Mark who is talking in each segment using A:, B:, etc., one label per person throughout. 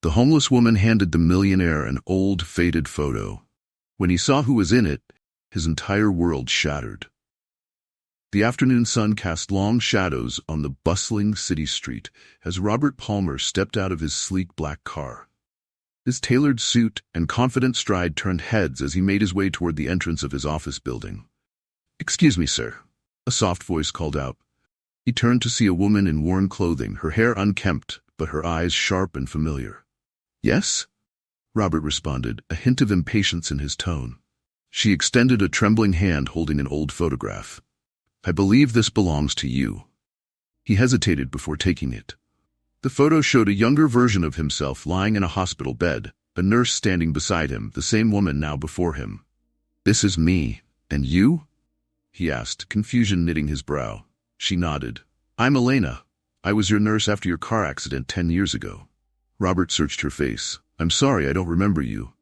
A: The homeless woman handed the millionaire an old, faded photo. When he saw who was in it, his entire world shattered. The afternoon sun cast long shadows on the bustling city street as Robert Palmer stepped out of his sleek black car. His tailored suit and confident stride turned heads as he made his way toward the entrance of his office building. "Excuse me, sir," a soft voice called out. He turned to see a woman in worn clothing, her hair unkempt, but her eyes sharp and familiar. "Yes?" Robert responded, a hint of impatience in his tone. She extended a trembling hand holding an old photograph. "I believe this belongs to you." He hesitated before taking it. The photo showed a younger version of himself lying in a hospital bed, a nurse standing beside him, the same woman now before him. "This is me. And you?" he asked, confusion knitting his brow. She nodded. "I'm Elena. I was your nurse after your car accident 10 years ago." Robert searched her face. "I'm sorry, I don't remember you."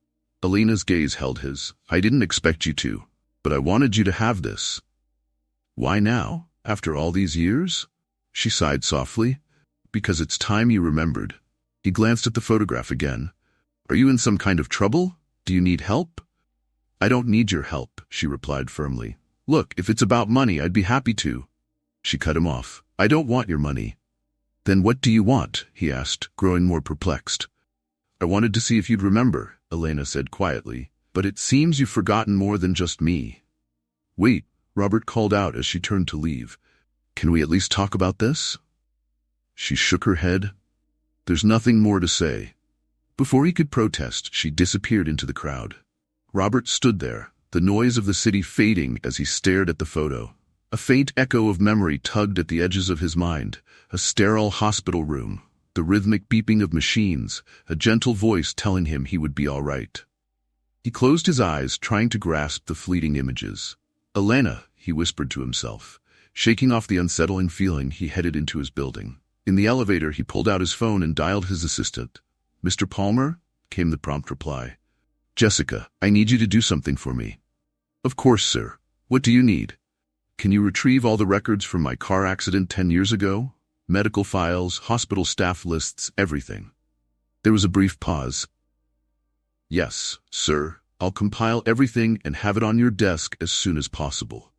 A: Elena's gaze held his. "I didn't expect you to, but I wanted you to have this." "Why now, after all these years?" She sighed softly. "Because it's time you remembered." He glanced at the photograph again. "Are you in some kind of trouble? Do you need help?" "I don't need your help," she replied firmly. "Look, if it's about money, I'd be happy to." She cut him off. "I don't want your money." "Then what do you want?" he asked, growing more perplexed. "I wanted to see if you'd remember," Elena said quietly. "But it seems you've forgotten more than just me." "Wait," Robert called out as she turned to leave. "Can we at least talk about this?" She shook her head. "There's nothing more to say." Before he could protest, she disappeared into the crowd. Robert stood there, the noise of the city fading as he stared at the photo. A faint echo of memory tugged at the edges of his mind, a sterile hospital room, the rhythmic beeping of machines, a gentle voice telling him he would be all right. He closed his eyes, trying to grasp the fleeting images. "Elena," he whispered to himself. Shaking off the unsettling feeling, he headed into his building. In the elevator, he pulled out his phone and dialed his assistant. "Mr. Palmer?" came the prompt reply. "Jessica, I need you to do something for me." "Of course, sir. What do you need?" "Can you retrieve all the records from my car accident 10 years ago? Medical files, hospital staff lists, everything." There was a brief pause. "Yes, sir. I'll compile everything and have it on your desk as soon as possible."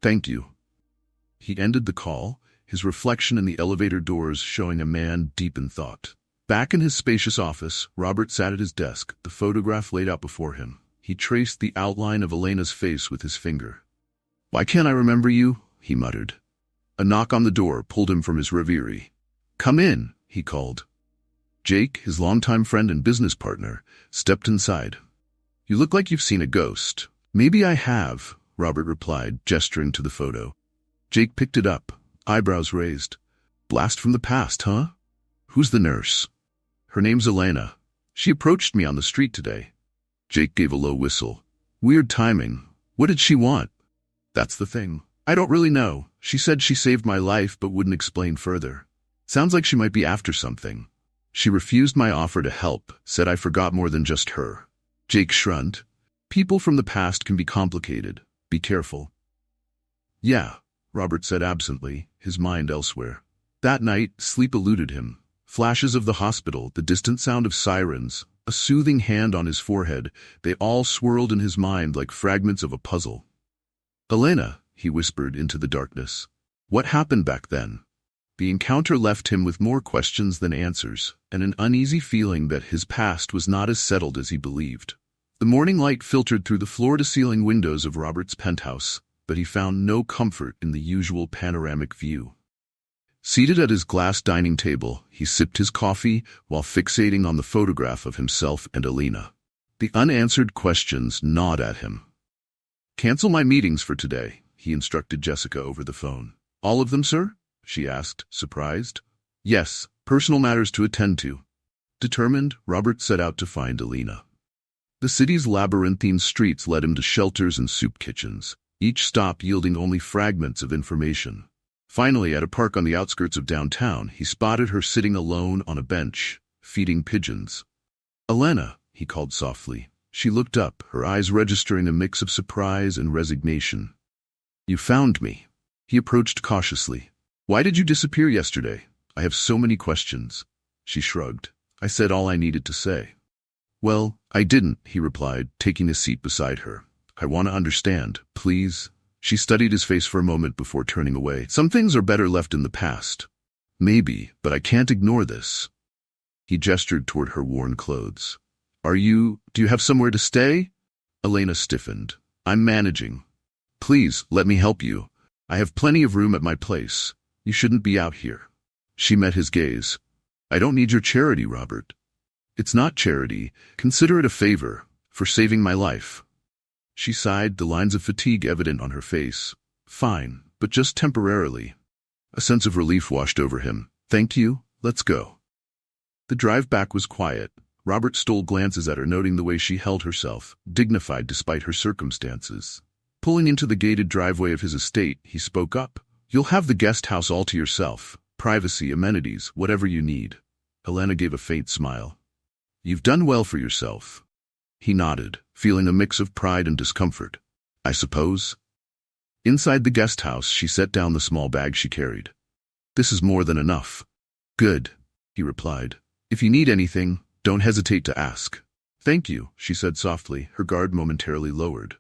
A: "Thank you." He ended the call, his reflection in the elevator doors showing a man deep in thought. Back in his spacious office, Robert sat at his desk, the photograph laid out before him. He traced the outline of Elena's face with his finger. "Why can't I remember you?" he muttered. A knock on the door pulled him from his reverie. "Come in," he called. Jake, his longtime friend and business partner, stepped inside. "You look like you've seen a ghost." "Maybe I have," Robert replied, gesturing to the photo. Jake picked it up, eyebrows raised. "Blast from the past, huh? Who's the nurse?" "Her name's Elena. She approached me on the street today." Jake gave a low whistle. "Weird timing. What did she want?" "That's the thing. I don't really know. She said she saved my life but wouldn't explain further. Sounds like she might be after something. She refused my offer to help, said I forgot more than just her." Jake shrugged. "People from the past can be complicated. Be careful." "Yeah," Robert said absently, his mind elsewhere. That night, sleep eluded him. Flashes of the hospital, the distant sound of sirens, a soothing hand on his forehead, they all swirled in his mind like fragments of a puzzle. "Elena," he whispered into the darkness. "What happened back then?" The encounter left him with more questions than answers, and an uneasy feeling that his past was not as settled as he believed. The morning light filtered through the floor-to-ceiling windows of Robert's penthouse, but he found no comfort in the usual panoramic view. Seated at his glass dining table, he sipped his coffee while fixating on the photograph of himself and Elena. The unanswered questions gnawed at him. "Cancel my meetings for today," he instructed Jessica over the phone. "All of them, sir?" she asked, surprised. "Yes, personal matters to attend to." Determined, Robert set out to find Elena. The city's labyrinthine streets led him to shelters and soup kitchens, each stop yielding only fragments of information. Finally, at a park on the outskirts of downtown, he spotted her sitting alone on a bench, feeding pigeons. "Elena," he called softly. She looked up, her eyes registering a mix of surprise and resignation. "You found me." He approached cautiously. "Why did you disappear yesterday? I have so many questions." She shrugged. I said all I needed to say. Well, I didn't, he replied, taking a seat beside her. I want to understand, please. She studied his face for a moment before turning away. Some things are better left in the past. Maybe, but I can't ignore this. He gestured toward her worn clothes. Do you have somewhere to stay? Elena stiffened. I'm managing. Please, let me help you. I have plenty of room at my place. You shouldn't be out here. She met his gaze. I don't need your charity, Robert. It's not charity. Consider it a favor, for saving my life. She sighed, the lines of fatigue evident on her face. Fine, but just temporarily. A sense of relief washed over him. Thank you, let's go. The drive back was quiet. Robert stole glances at her, noting the way she held herself, dignified despite her circumstances. Pulling into the gated driveway of his estate, he spoke up. You'll have the guest house all to yourself. Privacy, amenities, whatever you need. Elena gave a faint smile. You've done well for yourself. He nodded, feeling a mix of pride and discomfort. I suppose. Inside the guest house, she set down the small bag she carried. This is more than enough. Good, he replied. If you need anything, don't hesitate to ask. Thank you, she said softly, her guard momentarily lowered.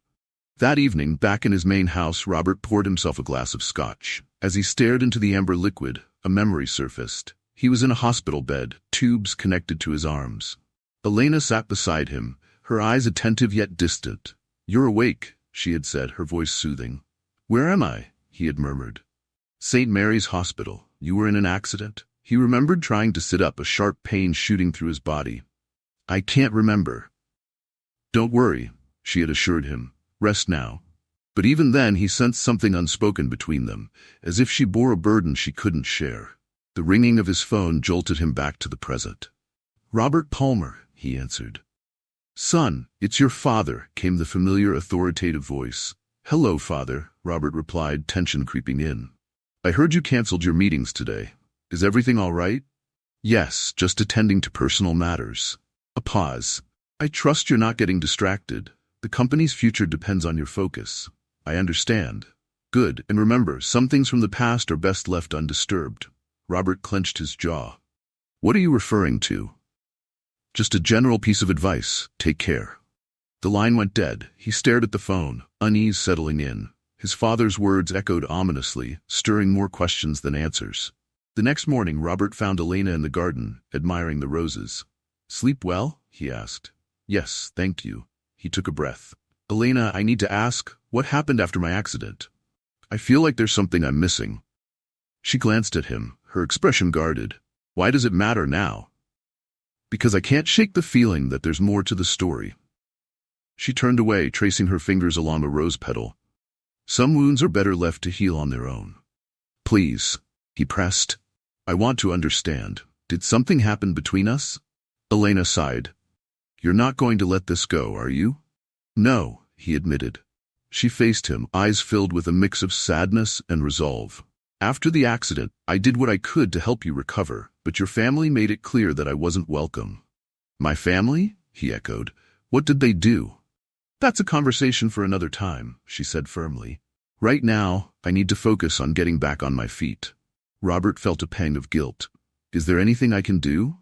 A: That evening, back in his main house, Robert poured himself a glass of scotch. As he stared into the amber liquid, a memory surfaced. He was in a hospital bed, tubes connected to his arms. Elena sat beside him, her eyes attentive yet distant. You're awake, she had said, her voice soothing. Where am I? He had murmured. St. Mary's Hospital. You were in an accident? He remembered trying to sit up, a sharp pain shooting through his body. I can't remember. Don't worry, she had assured him. Rest now. But even then he sensed something unspoken between them, as if she bore a burden she couldn't share. The ringing of his phone jolted him back to the present. Robert Palmer, he answered. Son, it's your father, came the familiar authoritative voice. Hello, Father, Robert replied, tension creeping in. I heard you canceled your meetings today. Is everything all right? Yes, just attending to personal matters. A pause. I trust you're not getting distracted. The company's future depends on your focus. I understand. Good, and remember, some things from the past are best left undisturbed. Robert clenched his jaw. What are you referring to? Just a general piece of advice. Take care. The line went dead. He stared at the phone, unease settling in. His father's words echoed ominously, stirring more questions than answers. The next morning, Robert found Elena in the garden, admiring the roses. Sleep well? He asked. Yes, thank you. He took a breath. Elena, I need to ask, what happened after my accident? I feel like there's something I'm missing. She glanced at him, her expression guarded. Why does it matter now? Because I can't shake the feeling that there's more to the story. She turned away, tracing her fingers along a rose petal. Some wounds are better left to heal on their own. Please, he pressed. I want to understand. Did something happen between us? Elena sighed. You're not going to let this go, are you? No, he admitted. She faced him, eyes filled with a mix of sadness and resolve. After the accident, I did what I could to help you recover, but your family made it clear that I wasn't welcome. My family? He echoed. What did they do? That's a conversation for another time, she said firmly. Right now, I need to focus on getting back on my feet. Robert felt a pang of guilt. Is there anything I can do?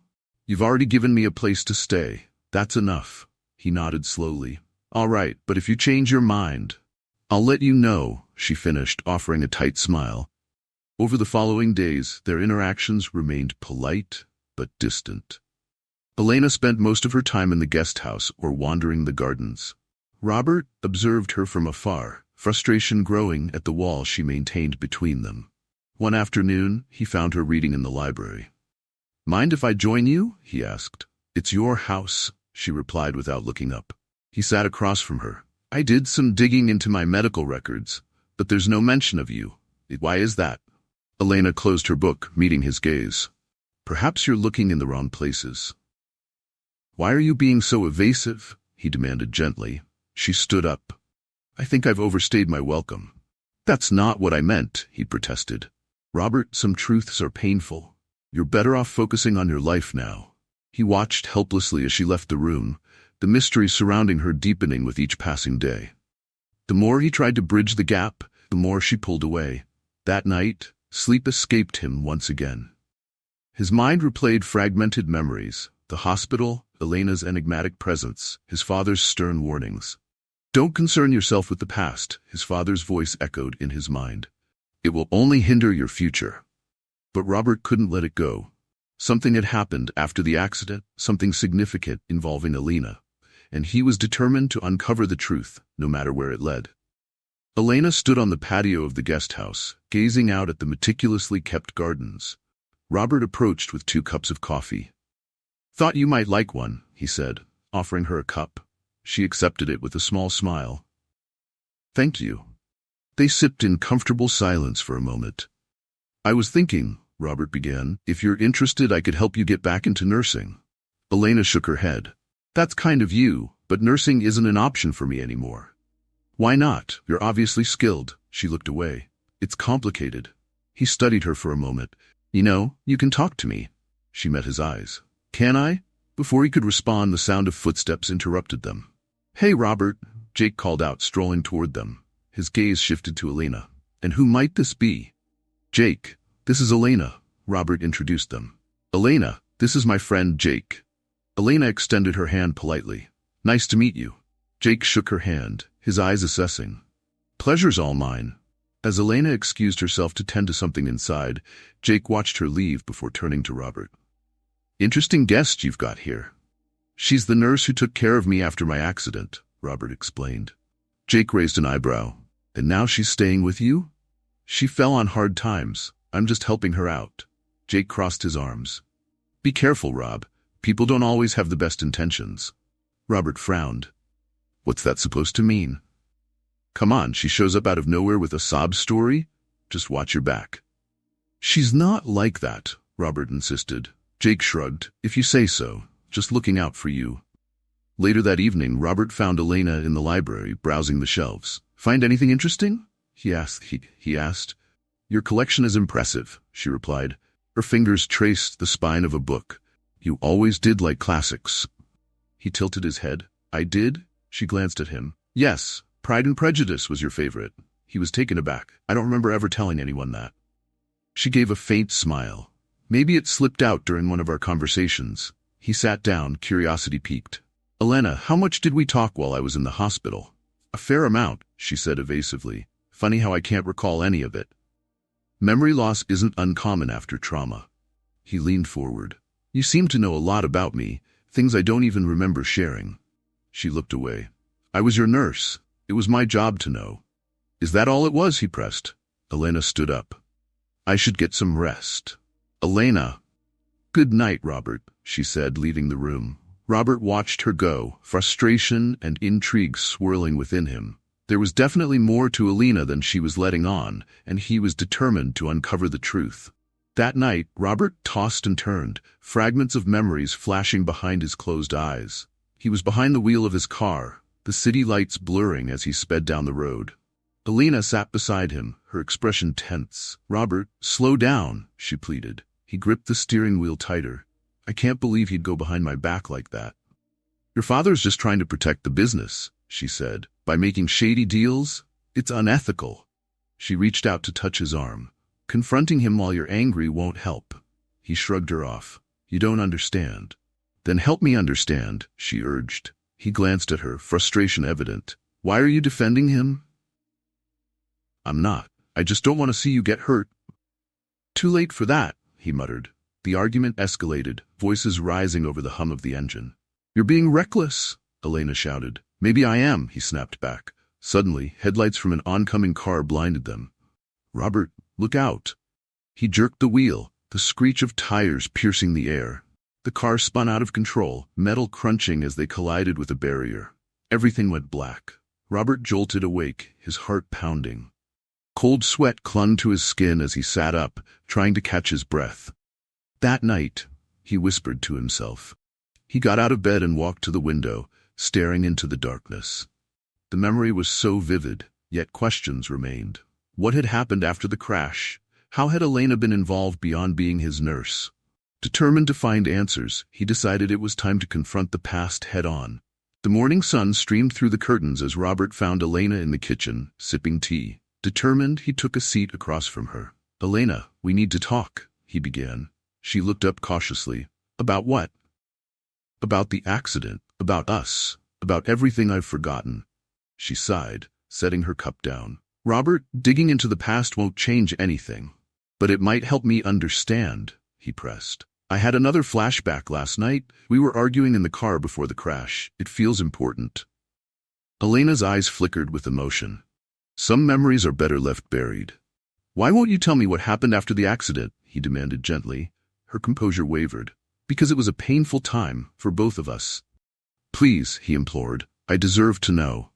A: You've already given me a place to stay. That's enough. He nodded slowly. All right, but if you change your mind, I'll let you know, she finished, offering a tight smile. Over the following days, their interactions remained polite but distant. Elena spent most of her time in the guest house or wandering the gardens. Robert observed her from afar, frustration growing at the wall she maintained between them. One afternoon, he found her reading in the library. Mind if I join you? He asked. It's your house, she replied without looking up. He sat across from her. I did some digging into my medical records, but there's no mention of you. Why is that? Elena closed her book, meeting his gaze. Perhaps you're looking in the wrong places. Why are you being so evasive? He demanded gently. She stood up. I think I've overstayed my welcome. That's not what I meant, he protested. Robert, some truths are painful. You're better off focusing on your life now. He watched helplessly as she left the room, the mystery surrounding her deepening with each passing day. The more he tried to bridge the gap, the more she pulled away. That night, sleep escaped him once again. His mind replayed fragmented memories, The hospital, Elena's enigmatic presence, his father's stern warnings. Don't concern yourself with the past, his father's voice echoed in his mind. It will only hinder your future. But Robert couldn't let it go. Something had happened after the accident, something significant involving Elena, and he was determined to uncover the truth, no matter where it led. Elena stood on the patio of the guest house, gazing out at the meticulously kept gardens. Robert approached with 2 cups of coffee. Thought you might like one, he said, offering her a cup. She accepted it with a small smile. Thank you. They sipped in comfortable silence for a moment. I was thinking, Robert began, if you're interested I could help you get back into nursing. Elena shook her head. That's kind of you, but nursing isn't an option for me anymore. Why not? You're obviously skilled. She looked away. It's complicated. He studied her for a moment. You know, you can talk to me. She met his eyes. Can I? Before he could respond, the sound of footsteps interrupted them. Hey, Robert, Jake called out, strolling toward them. His gaze shifted to Elena. And who might this be? Jake, this is Elena, Robert introduced them. Elena, this is my friend Jake. Elena extended her hand politely. Nice to meet you. Jake shook her hand, his eyes assessing. Pleasure's all mine. As Elena excused herself to tend to something inside, Jake watched her leave before turning to Robert. Interesting guest you've got here. She's the nurse who took care of me after my accident, Robert explained. Jake raised an eyebrow. And now she's staying with you? She fell on hard times. I'm just helping her out. Jake crossed his arms. Be careful, Rob. People don't always have the best intentions. Robert frowned. What's that supposed to mean? Come on, she shows up out of nowhere with a sob story? Just watch your back. She's not like that, Robert insisted. Jake shrugged. If you say so. Just looking out for you. Later that evening, Robert found Elena in the library, browsing the shelves. Find anything interesting? He asked. Your collection is impressive, she replied. Her fingers traced the spine of a book. You always did like classics. He tilted his head. I did? She glanced at him. Yes, Pride and Prejudice was your favorite. He was taken aback. I don't remember ever telling anyone that. She gave a faint smile. Maybe it slipped out during one of our conversations. He sat down, curiosity piqued. Elena, how much did we talk while I was in the hospital? A fair amount, she said evasively. Funny how I can't recall any of it. Memory loss isn't uncommon after trauma. He leaned forward. You seem to know a lot about me, things I don't even remember sharing. She looked away. I was your nurse. It was my job to know. Is that all it was? He pressed. Elena stood up. I should get some rest. Elena. Good night, Robert, she said, leaving the room. Robert watched her go, frustration and intrigue swirling within him. There was definitely more to Elena than she was letting on, and he was determined to uncover the truth. That night, Robert tossed and turned, fragments of memories flashing behind his closed eyes. He was behind the wheel of his car, the city lights blurring as he sped down the road. Elena sat beside him, her expression tense. Robert, slow down, she pleaded. He gripped the steering wheel tighter. I can't believe he'd go behind my back like that. Your father's just trying to protect the business, she said. By making shady deals, it's unethical. She reached out to touch his arm. Confronting him while you're angry won't help. He shrugged her off. You don't understand. Then help me understand, she urged. He glanced at her, frustration evident. Why are you defending him? I'm not. I just don't want to see you get hurt. Too late for that, he muttered. The argument escalated, voices rising over the hum of the engine. You're being reckless, Elena shouted. Maybe I am, he snapped back. Suddenly, headlights from an oncoming car blinded them. Robert, look out. He jerked the wheel, the screech of tires piercing the air. The car spun out of control, metal crunching as they collided with a barrier. Everything went black. Robert jolted awake, his heart pounding. Cold sweat clung to his skin as he sat up, trying to catch his breath. That night, he whispered to himself. He got out of bed and walked to the window, staring into the darkness. The memory was so vivid, yet questions remained. What had happened after the crash? How had Elena been involved beyond being his nurse? Determined to find answers, he decided it was time to confront the past head-on. The morning sun streamed through the curtains as Robert found Elena in the kitchen, sipping tea. Determined, he took a seat across from her. Elena, we need to talk, he began. She looked up cautiously. About what? About the accident, about us, about everything I've forgotten. She sighed, setting her cup down. Robert, digging into the past won't change anything. But it might help me understand, he pressed. I had another flashback last night. We were arguing in the car before the crash. It feels important. Elena's eyes flickered with emotion. Some memories are better left buried. Why won't you tell me what happened after the accident? He demanded gently. Her composure wavered. Because it was a painful time for both of us. Please, he implored. I deserve to know.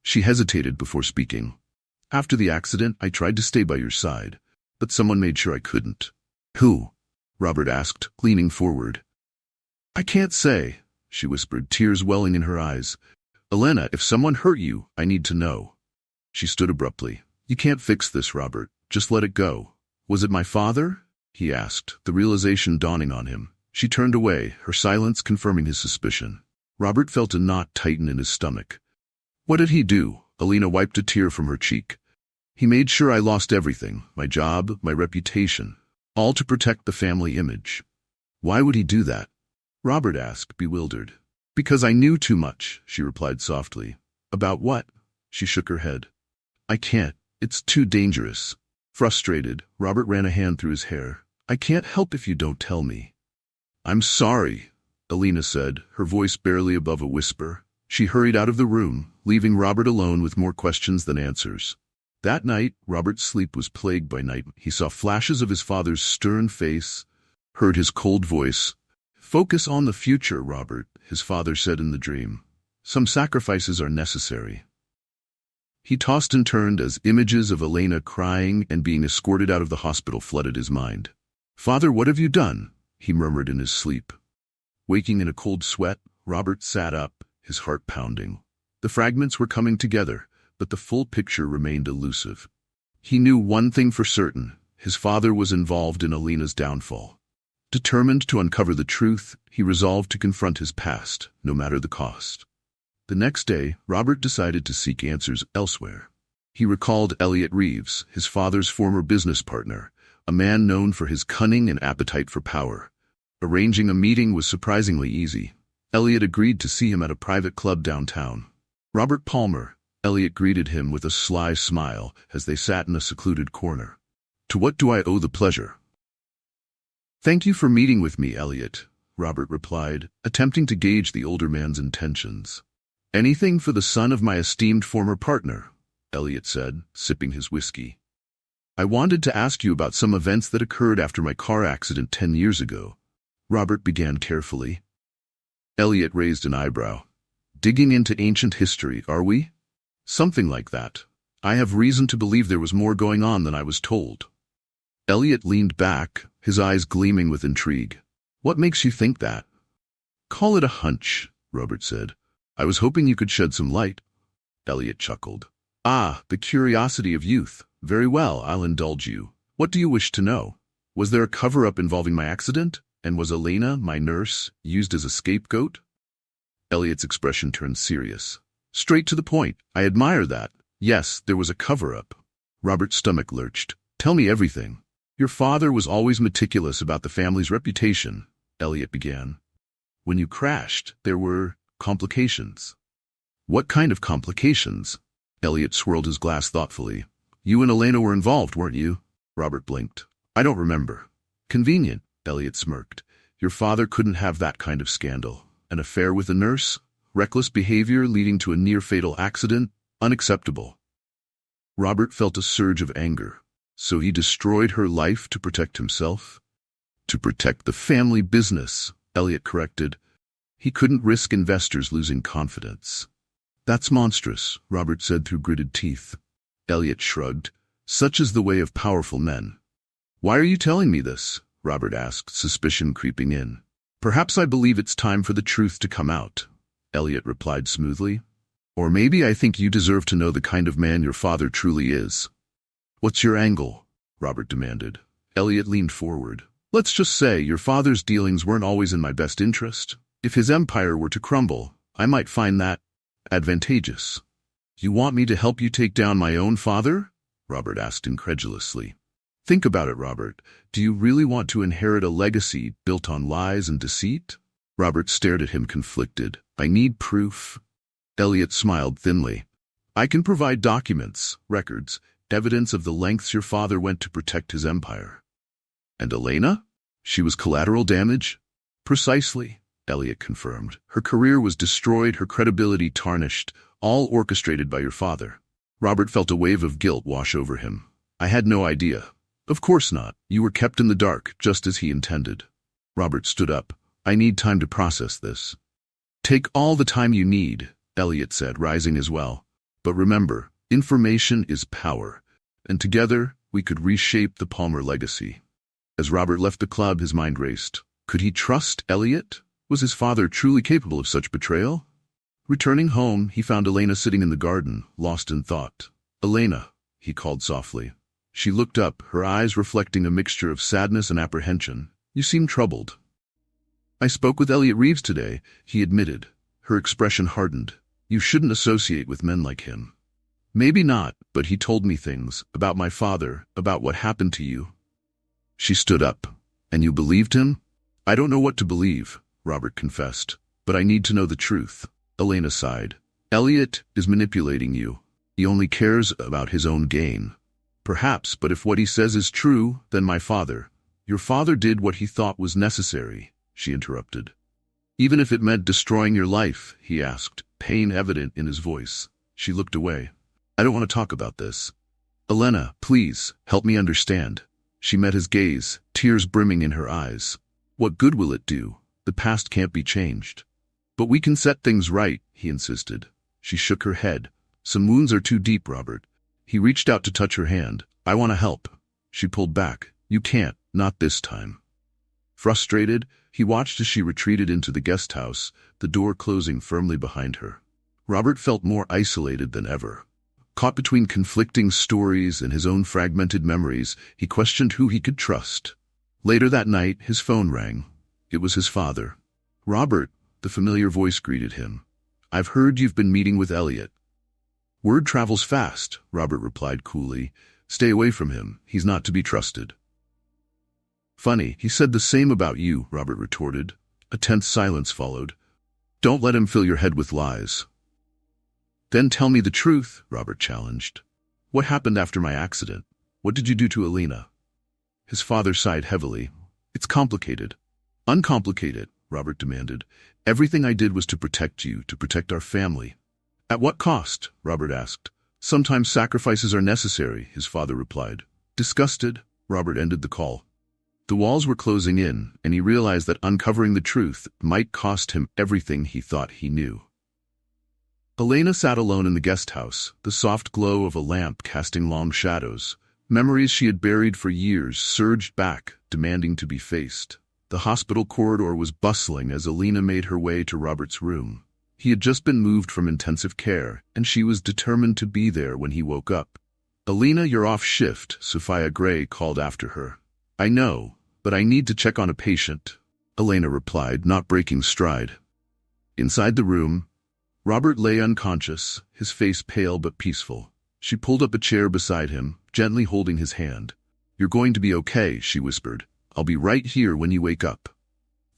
A: She hesitated before speaking. After the accident, I tried to stay by your side, but someone made sure I couldn't. Who? Robert asked, leaning forward. I can't say, she whispered, tears welling in her eyes. Elena, if someone hurt you, I need to know. She stood abruptly. You can't fix this, Robert. Just let it go. Was it my father? He asked, the realization dawning on him. She turned away, her silence confirming his suspicion. Robert felt a knot tighten in his stomach. What did he do? Elena wiped a tear from her cheek. He made sure I lost everything, my job, my reputation, all to protect the family image. Why would he do that? Robert asked, bewildered. Because I knew too much, she replied softly. About what? She shook her head. I can't. It's too dangerous. Frustrated, Robert ran a hand through his hair. I can't help if you don't tell me. I'm sorry, Elena said, her voice barely above a whisper. She hurried out of the room, leaving Robert alone with more questions than answers. That night, Robert's sleep was plagued by night. He saw flashes of his father's stern face, heard his cold voice. Focus on the future, Robert, his father said in the dream. Some sacrifices are necessary. He tossed and turned as images of Elena crying and being escorted out of the hospital flooded his mind. Father, what have you done? He murmured in his sleep. Waking in a cold sweat, Robert sat up, his heart pounding. The fragments were coming together, but the full picture remained elusive. He knew one thing for certain. His father was involved in Elena's downfall. Determined to uncover the truth, he resolved to confront his past, no matter the cost. The next day, Robert decided to seek answers elsewhere. He recalled Elliot Reeves, his father's former business partner, a man known for his cunning and appetite for power. Arranging a meeting was surprisingly easy. Elliot agreed to see him at a private club downtown. Robert Palmer, Elliot greeted him with a sly smile as they sat in a secluded corner. To what do I owe the pleasure? Thank you for meeting with me, Elliot, Robert replied, attempting to gauge the older man's intentions. Anything for the son of my esteemed former partner, Elliot said, sipping his whiskey. I wanted to ask you about some events that occurred after my car accident 10 years ago. Robert began carefully. Elliot raised an eyebrow. Digging into ancient history, are we? Something like that. I have reason to believe there was more going on than I was told. Elliot leaned back, his eyes gleaming with intrigue. What makes you think that? Call it a hunch, Robert said. I was hoping you could shed some light. Elliot chuckled. Ah, the curiosity of youth. Very well, I'll indulge you. What do you wish to know? Was there a cover-up involving my accident? And was Elena, my nurse, used as a scapegoat? Elliot's expression turned serious. Straight to the point. I admire that. Yes, there was a cover-up. Robert's stomach lurched. Tell me everything. Your father was always meticulous about the family's reputation, Elliot began. When you crashed, there were complications. What kind of complications? Elliot swirled his glass thoughtfully. You and Elena were involved, weren't you? Robert blinked. I don't remember. Convenient, Elliot smirked. Your father couldn't have that kind of scandal. An affair with a nurse? Reckless behavior leading to a near-fatal accident? Unacceptable. Robert felt a surge of anger. So he destroyed her life to protect himself? To protect the family business, Elliot corrected. He couldn't risk investors losing confidence. That's monstrous, Robert said through gritted teeth. Elliot shrugged. Such is the way of powerful men. Why are you telling me this? Robert asked, suspicion creeping in. Perhaps I believe it's time for the truth to come out, Elliot replied smoothly. Or maybe I think you deserve to know the kind of man your father truly is. What's your angle? Robert demanded. Elliot leaned forward. Let's just say your father's dealings weren't always in my best interest. If his empire were to crumble, I might find that advantageous. You want me to help you take down my own father? Robert asked incredulously. Think about it, Robert. Do you really want to inherit a legacy built on lies and deceit? Robert stared at him conflicted. I need proof. Elliot smiled thinly. I can provide documents, records, evidence of the lengths your father went to protect his empire. And Elena? She was collateral damage? Precisely, Elliot confirmed. Her career was destroyed, her credibility tarnished, all orchestrated by your father. Robert felt a wave of guilt wash over him. I had no idea. Of course not. You were kept in the dark, just as he intended. Robert stood up. I need time to process this. Take all the time you need, Elliot said, rising as well. But remember, information is power, and together we could reshape the Palmer legacy. As Robert left the club, his mind raced. Could he trust Elliot? Was his father truly capable of such betrayal? Returning home, he found Elena sitting in the garden, lost in thought. Elena, he called softly. She looked up, her eyes reflecting a mixture of sadness and apprehension. You seem troubled. I spoke with Elliot Reeves today, he admitted. Her expression hardened. You shouldn't associate with men like him. Maybe not, but he told me things about my father, about what happened to you. She stood up. And you believed him? I don't know what to believe, Robert confessed, but I need to know the truth. Elena sighed. Elliot is manipulating you. He only cares about his own gain. Perhaps, but if what he says is true, then my father. Your father did what he thought was necessary, she interrupted. Even if it meant destroying your life, he asked, pain evident in his voice. She looked away. I don't want to talk about this. Elena, please, help me understand. She met his gaze, tears brimming in her eyes. What good will it do? The past can't be changed. But we can set things right, he insisted. She shook her head. Some wounds are too deep, Robert. He reached out to touch her hand. I want to help. She pulled back. You can't, not this time. Frustrated, he watched as she retreated into the guest house, the door closing firmly behind her. Robert felt more isolated than ever. Caught between conflicting stories and his own fragmented memories, he questioned who he could trust. Later that night, his phone rang. It was his father. Robert, the familiar voice greeted him. I've heard you've been meeting with Elliot. Word travels fast, Robert replied coolly. Stay away from him. He's not to be trusted. Funny, he said the same about you, Robert retorted. A tense silence followed. Don't let him fill your head with lies. Then tell me the truth, Robert challenged. What happened after my accident? What did you do to Elena? His father sighed heavily. It's complicated. Uncomplicated, Robert demanded. Everything I did was to protect you, to protect our family. At what cost? Robert asked. Sometimes sacrifices are necessary, his father replied. Disgusted, Robert ended the call. The walls were closing in, and he realized that uncovering the truth might cost him everything he thought he knew. Elena sat alone in the guest house, the soft glow of a lamp casting long shadows. Memories she had buried for years surged back, demanding to be faced. The hospital corridor was bustling as Elena made her way to Robert's room. He had just been moved from intensive care, and she was determined to be there when he woke up. Elena, you're off shift, Sophia Gray called after her. I know, but I need to check on a patient, Elena replied, not breaking stride. Inside the room, Robert lay unconscious, his face pale but peaceful. She pulled up a chair beside him, gently holding his hand. You're going to be okay, she whispered. I'll be right here when you wake up.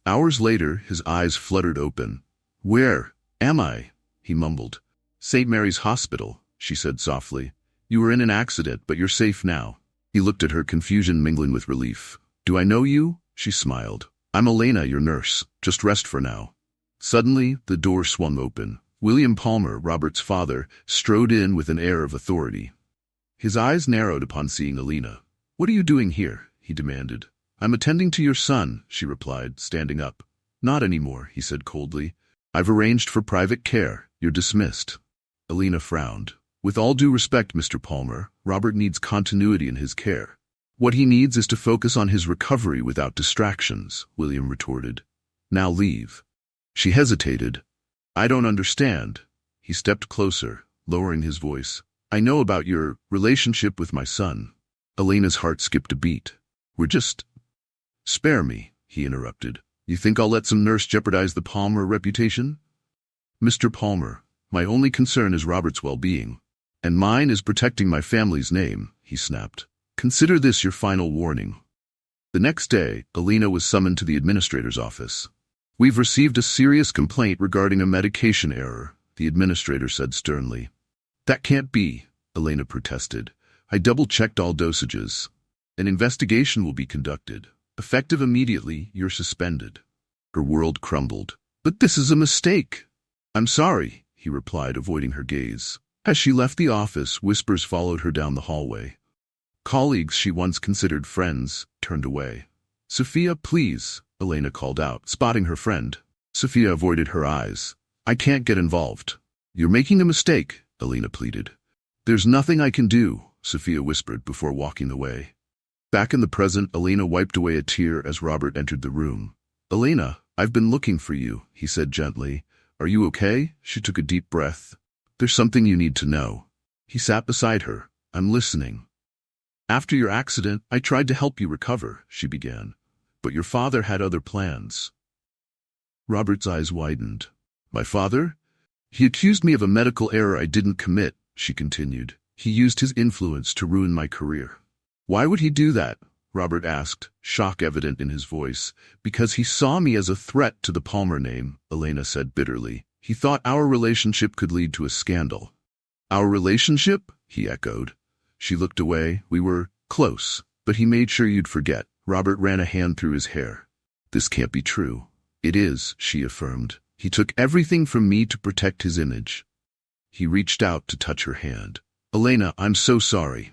A: Hours later, his eyes fluttered open. Where am I? He mumbled. St. Mary's Hospital, she said softly. You were in an accident, but you're safe now. He looked at her, confusion mingling with relief. Do I know you? She smiled. I'm Elena, your nurse. Just rest for now. Suddenly, the door swung open. William Palmer, Robert's father, strode in with an air of authority. His eyes narrowed upon seeing Elena. What are you doing here? He demanded. I'm attending to your son, she replied, standing up. Not anymore, he said coldly. I've arranged for private care. You're dismissed. Elena frowned. With all due respect, Mr. Palmer, Robert needs continuity in his care. What he needs is to focus on his recovery without distractions, William retorted. Now leave. She hesitated. I don't understand. He stepped closer, lowering his voice. I know about your relationship with my son. Elena's heart skipped a beat. We're just... Spare me, he interrupted. You think I'll let some nurse jeopardize the Palmer reputation? Mr. Palmer, my only concern is Robert's well-being. And mine is protecting my family's name, he snapped. Consider this your final warning. The next day, Elena was summoned to the administrator's office. We've received a serious complaint regarding a medication error, the administrator said sternly. That can't be, Elena protested. I double-checked all dosages. An investigation will be conducted. Effective immediately, you're suspended. Her world crumbled. But this is a mistake. I'm sorry, he replied, avoiding her gaze. As she left the office, whispers followed her down the hallway. Colleagues she once considered friends turned away. Sophia, please, Elena called out, spotting her friend. Sophia avoided her eyes. I can't get involved. You're making a mistake, Elena pleaded. There's nothing I can do, Sophia whispered before walking away. Back in the present, Elena wiped away a tear as Robert entered the room. Elena, I've been looking for you, he said gently. Are you okay? She took a deep breath. There's something you need to know. He sat beside her. I'm listening. After your accident, I tried to help you recover, she began. But your father had other plans. Robert's eyes widened. My father? He accused me of a medical error I didn't commit, she continued. He used his influence to ruin my career. Why would he do that? Robert asked, shock evident in his voice. Because he saw me as a threat to the Palmer name, Elena said bitterly. He thought our relationship could lead to a scandal. Our relationship? He echoed. She looked away. We were close, but he made sure you'd forget. Robert ran a hand through his hair. This can't be true. It is, she affirmed. He took everything from me to protect his image. He reached out to touch her hand. Elena, I'm so sorry.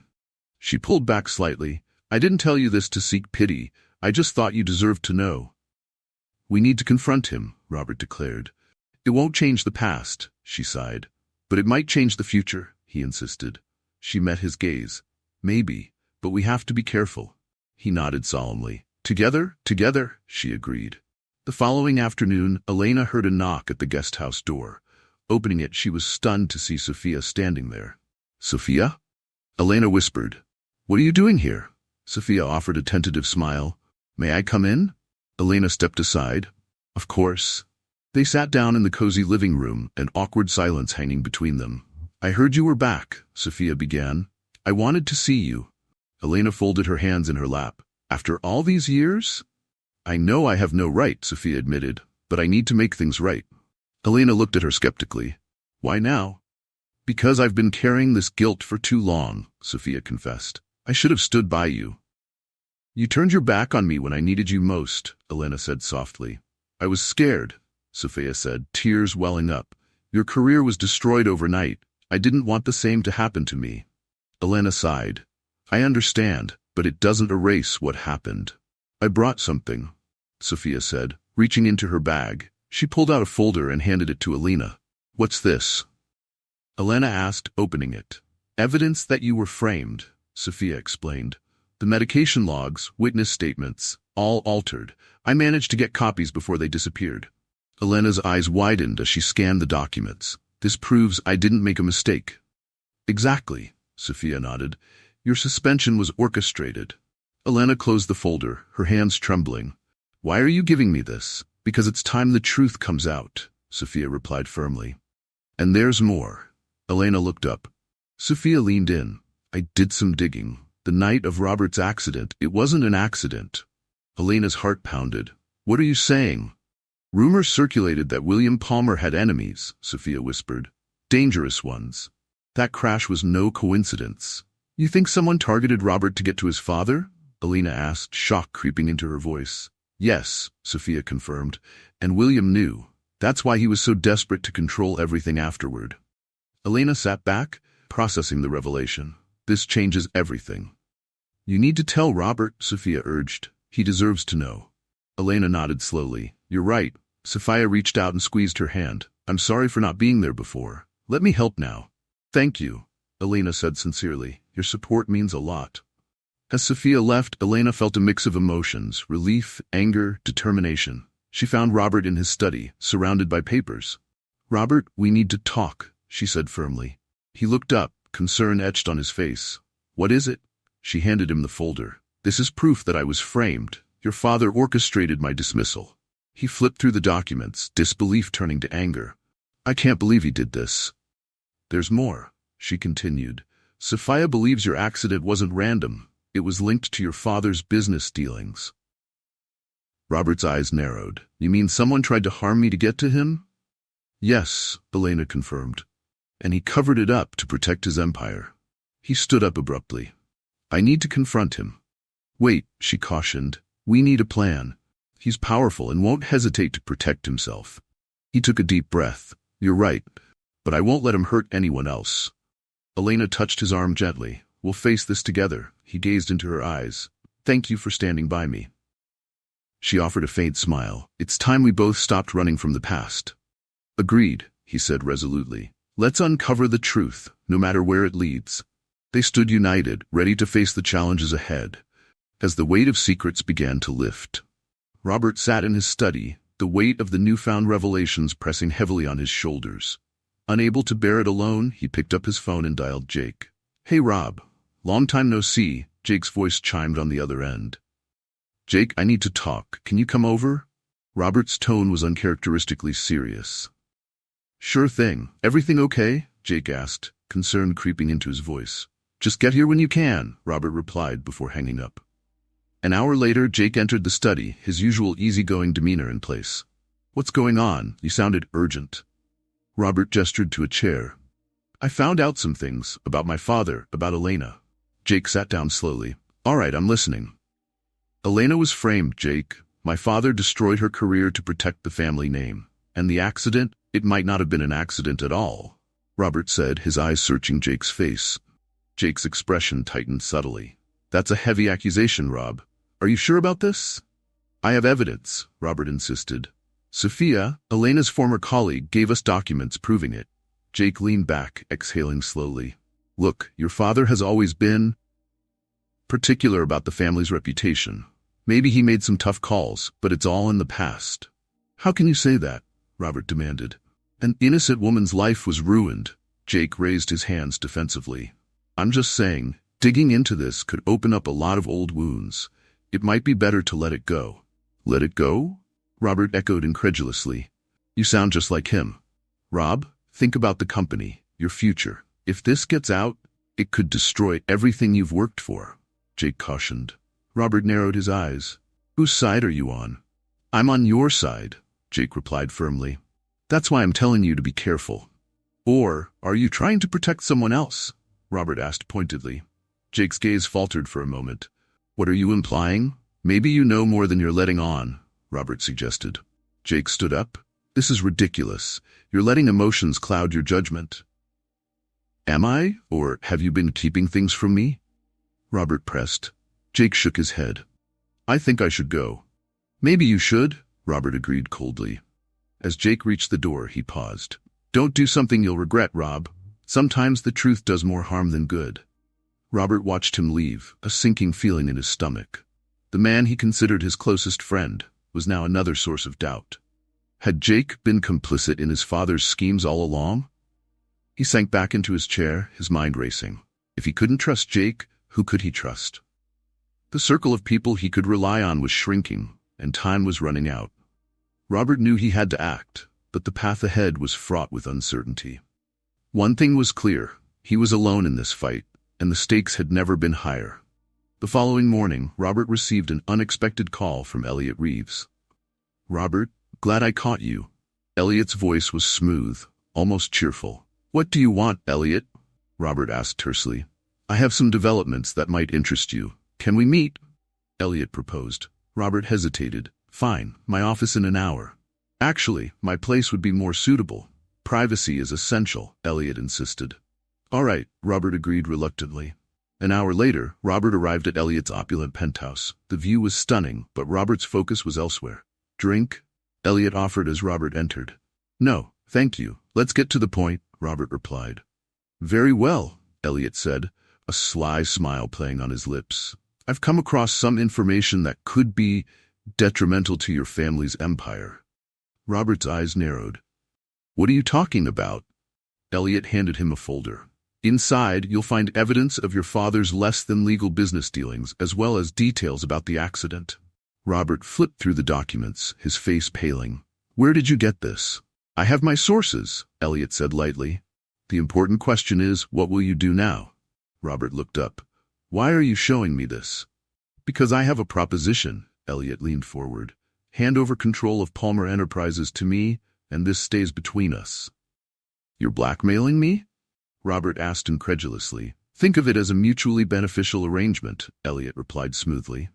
A: She pulled back slightly. I didn't tell you this to seek pity. I just thought you deserved to know. We need to confront him, Robert declared. It won't change the past, she sighed. But it might change the future, he insisted. She met his gaze. Maybe, but we have to be careful. He nodded solemnly. Together, she agreed. The following afternoon, Elena heard a knock at the guest house door. Opening it, she was stunned to see Sophia standing there. Sophia? Elena whispered. What are you doing here? Sophia offered a tentative smile. May I come in? Elena stepped aside. Of course. They sat down in the cozy living room, an awkward silence hanging between them. I heard you were back, Sophia began. I wanted to see you. Elena folded her hands in her lap. After all these years? I know I have no right, Sophia admitted, but I need to make things right. Elena looked at her skeptically. Why now? Because I've been carrying this guilt for too long, Sophia confessed. I should have stood by you. You turned your back on me when I needed you most, Elena said softly. I was scared, Sophia said, tears welling up. Your career was destroyed overnight. I didn't want the same to happen to me. Elena sighed. I understand, but it doesn't erase what happened. I brought something, Sophia said, reaching into her bag. She pulled out a folder and handed it to Elena. What's this? Elena asked, opening it. Evidence that you were framed, Sophia explained. The medication logs, witness statements, all altered. I managed to get copies before they disappeared. Elena's eyes widened as she scanned the documents. This proves I didn't make a mistake. Exactly, Sophia nodded. Your suspension was orchestrated. Elena closed the folder, her hands trembling. Why are you giving me this? Because it's time the truth comes out, Sophia replied firmly. And there's more. Elena looked up. Sophia leaned in. I did some digging. The night of Robert's accident, it wasn't an accident. Elena's heart pounded. What are you saying? Rumors circulated that William Palmer had enemies, Sophia whispered. Dangerous ones. That crash was no coincidence. You think someone targeted Robert to get to his father? Elena asked, shock creeping into her voice. Yes, Sophia confirmed, and William knew. That's why he was so desperate to control everything afterward. Elena sat back, processing the revelation. This changes everything. You need to tell Robert, Sophia urged. He deserves to know. Elena nodded slowly. You're right. Sophia reached out and squeezed her hand. I'm sorry for not being there before. Let me help now. Thank you, Elena said sincerely. Your support means a lot. As Sophia left, Elena felt a mix of emotions, relief, anger, determination. She found Robert in his study, surrounded by papers. Robert, we need to talk, she said firmly. He looked up, concern etched on his face. What is it? She handed him the folder. This is proof that I was framed. Your father orchestrated my dismissal. He flipped through the documents, disbelief turning to anger. I can't believe he did this. There's more, she continued. Sophia believes your accident wasn't random. It was linked to your father's business dealings. Robert's eyes narrowed. You mean someone tried to harm me to get to him? Yes, Elena confirmed. And he covered it up to protect his empire. He stood up abruptly. I need to confront him. Wait, she cautioned. We need a plan. He's powerful and won't hesitate to protect himself. He took a deep breath. You're right, but I won't let him hurt anyone else. Elena touched his arm gently. We'll face this together. He gazed into her eyes. Thank you for standing by me. She offered a faint smile. It's time we both stopped running from the past. Agreed, he said resolutely. Let's uncover the truth, no matter where it leads. They stood united, ready to face the challenges ahead. As the weight of secrets began to lift, Robert sat in his study, the weight of the newfound revelations pressing heavily on his shoulders. Unable to bear it alone, he picked up his phone and dialed Jake. Hey Rob, long time no see, Jake's voice chimed on the other end. Jake, I need to talk. Can you come over? Robert's tone was uncharacteristically serious. Sure thing. Everything okay? Jake asked, concern creeping into his voice. Just get here when you can, Robert replied before hanging up. An hour later, Jake entered the study, his usual easygoing demeanor in place. What's going on? You sounded urgent. Robert gestured to a chair. I found out some things about my father, about Elena. Jake sat down slowly. All right, I'm listening. Elena was framed, Jake. My father destroyed her career to protect the family name. And the accident? It might not have been an accident at all, Robert said, his eyes searching Jake's face. Jake's expression tightened subtly. That's a heavy accusation, Rob. Are you sure about this? I have evidence, Robert insisted. Sophia, Elena's former colleague, gave us documents proving it. Jake leaned back, exhaling slowly. Look, your father has always been particular about the family's reputation. Maybe he made some tough calls, but it's all in the past. How can you say that? Robert demanded. An innocent woman's life was ruined. Jake raised his hands defensively. I'm just saying, digging into this could open up a lot of old wounds. It might be better to let it go. Let it go? Robert echoed incredulously. You sound just like him. Rob, think about the company, your future. If this gets out, it could destroy everything you've worked for, Jake cautioned. Robert narrowed his eyes. Whose side are you on? I'm on your side, Jake replied firmly. That's why I'm telling you to be careful. Or, are you trying to protect someone else? Robert asked pointedly. Jake's gaze faltered for a moment. What are you implying? Maybe you know more than you're letting on, Robert suggested. Jake stood up. This is ridiculous. You're letting emotions cloud your judgment. Am I? Or have you been keeping things from me? Robert pressed. Jake shook his head. I think I should go. Maybe you should, Robert agreed coldly. As Jake reached the door, he paused. Don't do something you'll regret, Rob. Sometimes the truth does more harm than good. Robert watched him leave, a sinking feeling in his stomach. The man he considered his closest friend was now another source of doubt. Had Jake been complicit in his father's schemes all along? He sank back into his chair, his mind racing. If he couldn't trust Jake, who could he trust? The circle of people he could rely on was shrinking, and time was running out. Robert knew he had to act, but the path ahead was fraught with uncertainty. One thing was clear. He was alone in this fight, and the stakes had never been higher. The following morning, Robert received an unexpected call from Elliot Reeves. Robert, glad I caught you. Elliot's voice was smooth, almost cheerful. What do you want, Elliot? Robert asked tersely. I have some developments that might interest you. Can we meet? Elliot proposed. Robert hesitated. Fine, my office in an hour. Actually, my place would be more suitable. Privacy is essential, Elliot insisted. All right, Robert agreed reluctantly. An hour later, Robert arrived at Elliot's opulent penthouse. The view was stunning, but Robert's focus was elsewhere. Drink? Elliot offered as Robert entered. No, thank you. Let's get to the point, Robert replied. Very well, Elliot said, a sly smile playing on his lips. I've come across some information that could be detrimental to your family's empire. Robert's eyes narrowed. What are you talking about? Elliot handed him a folder. Inside, you'll find evidence of your father's less-than-legal business dealings, as well as details about the accident. Robert flipped through the documents, his face paling. Where did you get this? I have my sources, Elliot said lightly. The important question is, what will you do now? Robert looked up. Why are you showing me this? Because I have a proposition, Elliot leaned forward. Hand over control of Palmer Enterprises to me, and this stays between us." "You're blackmailing me?" Robert asked incredulously. "Think of it as a mutually beneficial arrangement," Elliot replied smoothly.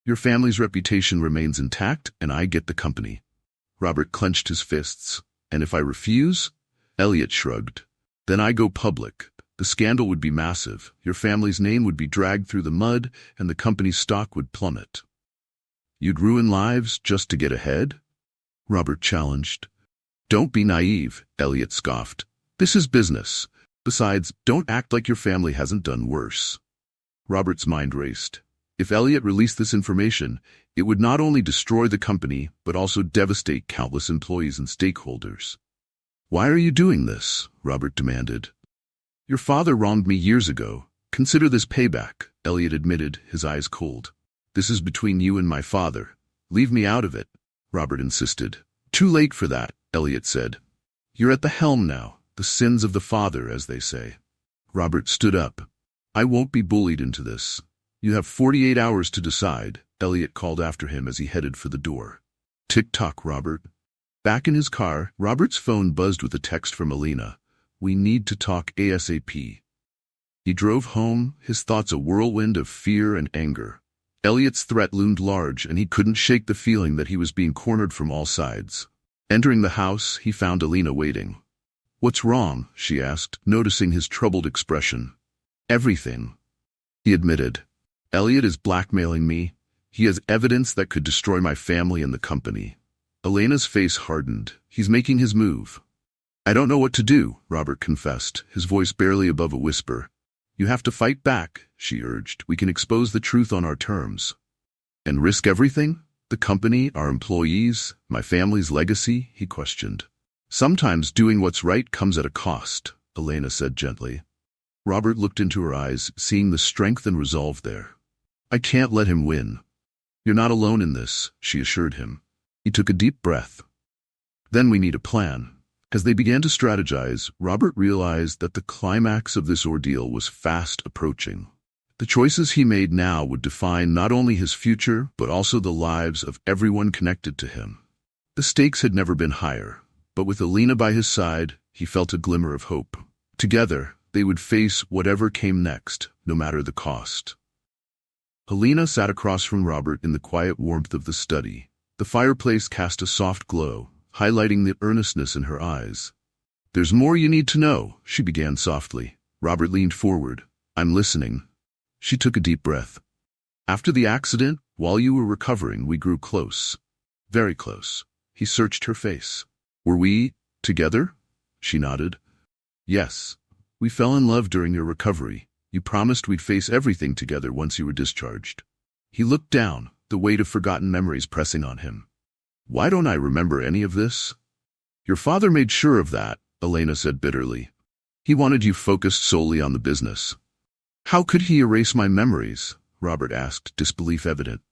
A: "Your family's reputation remains intact, and I get the company." Robert clenched his fists. "And if I refuse?" Elliot shrugged. "Then I go public. The scandal would be massive. Your family's name would be dragged through the mud, and the company's stock would plummet." "You'd ruin lives just to get ahead?" Robert challenged. "Don't be naive," Elliot scoffed. "This is business. Besides, don't act like your family hasn't done worse." Robert's mind raced. If Elliot released this information, it would not only destroy the company, but also devastate countless employees and stakeholders. "Why are you doing this?" Robert demanded. "Your father wronged me years ago. Consider this payback," Elliot admitted, his eyes cold. "This is between you and my father. Leave me out of it," Robert insisted. "Too late for that," Elliot said. "You're at the helm now, the sins of the father, as they say." Robert stood up. "I won't be bullied into this. You have 48 hours to decide," Elliot called after him as he headed for the door. Tick-tock, Robert. Back in his car, Robert's phone buzzed with a text from Alina. "We need to talk ASAP." He drove home, his thoughts a whirlwind of fear and anger. Elliot's threat loomed large, and he couldn't shake the feeling that he was being cornered from all sides. Entering the house, he found Alina waiting. "What's wrong?" she asked, noticing his troubled expression. "Everything," he admitted. "Elliot is blackmailing me. He has evidence that could destroy my family and the company." Elena's face hardened. "He's making his move." "I don't know what to do," Robert confessed, his voice barely above a whisper. "You have to fight back," she urged. "We can expose the truth on our terms." "And risk everything? The company, our employees, my family's legacy?" he questioned. "Sometimes doing what's right comes at a cost," Elena said gently. Robert looked into her eyes, seeing the strength and resolve there. "I can't let him win." "You're not alone in this," she assured him. He took a deep breath. "Then we need a plan." As they began to strategize, Robert realized that the climax of this ordeal was fast approaching. The choices he made now would define not only his future, but also the lives of everyone connected to him. The stakes had never been higher, but with Alina by his side, he felt a glimmer of hope. Together, they would face whatever came next, no matter the cost. Alina sat across from Robert in the quiet warmth of the study. The fireplace cast a soft glow, highlighting the earnestness in her eyes. "There's more you need to know," she began softly. Robert leaned forward. "I'm listening." She took a deep breath. "After the accident, while you were recovering, we grew close. Very close." He searched her face. "Were we together?" She nodded. "Yes. We fell in love during your recovery. You promised we'd face everything together once you were discharged." He looked down, the weight of forgotten memories pressing on him. "Why don't I remember any of this?" "Your father made sure of that," Elena said bitterly. "He wanted you focused solely on the business." "How could he erase my memories?" Robert asked, disbelief evident.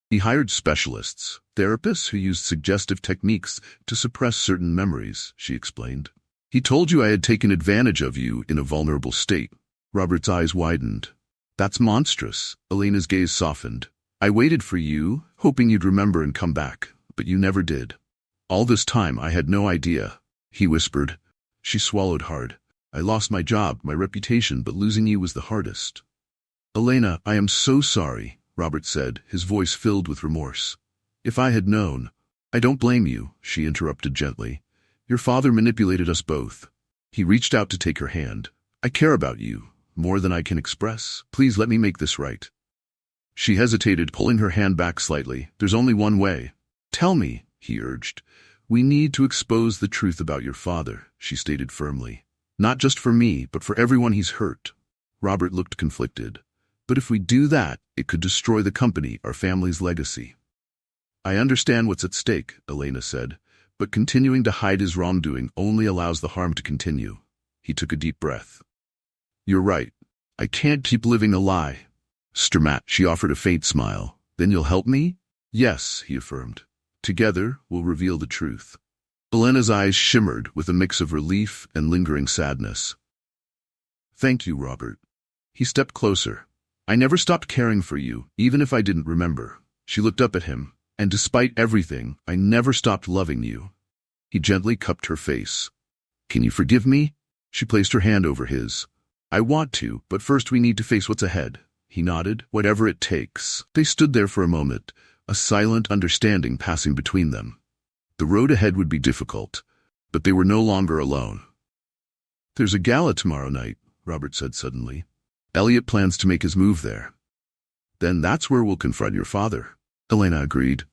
A: "He hired specialists, therapists who used suggestive techniques to suppress certain memories," she explained. "He told you I had taken advantage of you in a vulnerable state." Robert's eyes widened. "That's monstrous." Elena's gaze softened. "I waited for you, hoping you'd remember and come back, but you never did." "All this time I had no idea," he whispered. She swallowed hard. "I lost my job, my reputation, but losing you was the hardest." "Elena, I am so sorry," Robert said, his voice filled with remorse. "If I had known—" "I don't blame you," she interrupted gently. "Your father manipulated us both." He reached out to take her hand. "I care about you, more than I can express. Please let me make this right." She hesitated, pulling her hand back slightly. "There's only one way." "Tell me," he urged. "We need to expose the truth about your father," she stated firmly. "Not just for me, but for everyone he's hurt." Robert looked conflicted. "But if we do that, it could destroy the company, our family's legacy." "I understand what's at stake," Elena said, "but continuing to hide his wrongdoing only allows the harm to continue." He took a deep breath. "You're right. I can't keep living a lie." "Stramat," she offered a faint smile. "Then you'll help me?" "Yes," he affirmed. "Together, we'll reveal the truth." Elena's eyes shimmered with a mix of relief and lingering sadness. "Thank you, Robert." He stepped closer. "I never stopped caring for you, even if I didn't remember." She looked up at him. And despite everything, I never stopped loving you. He gently cupped her face. Can you forgive me? She placed her hand over his. I want to, but first we need to face what's ahead. He nodded. Whatever it takes. They stood there for a moment, a silent understanding passing between them. The road ahead would be difficult, but they were no longer alone. There's a gala tomorrow night, Robert said suddenly. Elliot plans to make his move there. Then that's where we'll confront your father. Elena agreed.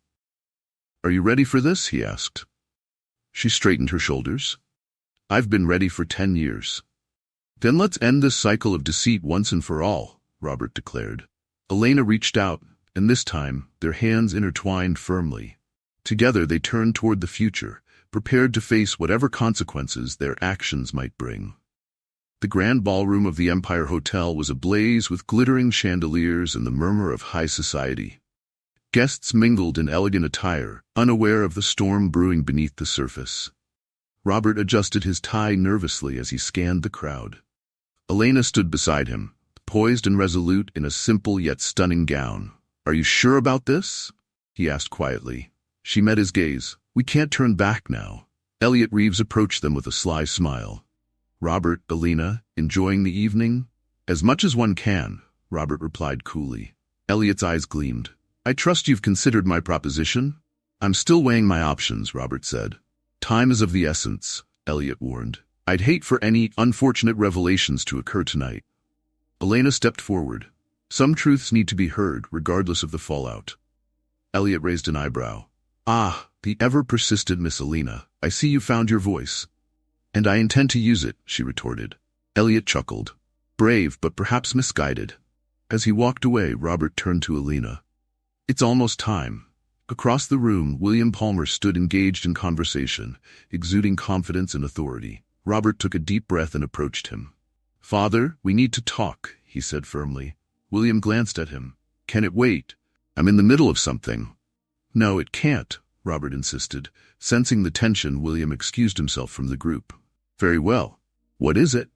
A: Are you ready for this? He asked. She straightened her shoulders. I've been ready for 10 years. Then let's end this cycle of deceit once and for all, Robert declared. Elena reached out, and this time, their hands intertwined firmly. Together they turned toward the future, prepared to face whatever consequences their actions might bring. The grand ballroom of the Empire Hotel was ablaze with glittering chandeliers and the murmur of high society. Guests mingled in elegant attire, unaware of the storm brewing beneath the surface. Robert adjusted his tie nervously as he scanned the crowd. Elena stood beside him, poised and resolute in a simple yet stunning gown. Are you sure about this? He asked quietly. She met his gaze. We can't turn back now. Elliot Reeves approached them with a sly smile. Robert, Elena, enjoying the evening? As much as one can, Robert replied coolly. Elliot's eyes gleamed. I trust you've considered my proposition? I'm still weighing my options, Robert said. Time is of the essence, Elliot warned. I'd hate for any unfortunate revelations to occur tonight. Elena stepped forward. Some truths need to be heard, regardless of the fallout. Elliot raised an eyebrow. Ah, the ever-persistent Miss Elena. I see you found your voice. And I intend to use it, she retorted. Elliot chuckled. Brave, but perhaps misguided. As he walked away, Robert turned to Elena. It's almost time. Across the room, William Palmer stood engaged in conversation, exuding confidence and authority. Robert took a deep breath and approached him. Father, we need to talk, he said firmly. William glanced at him. Can it wait? I'm in the middle of something. No, it can't, Robert insisted. Sensing the tension, William excused himself from the group. Very well. What is it?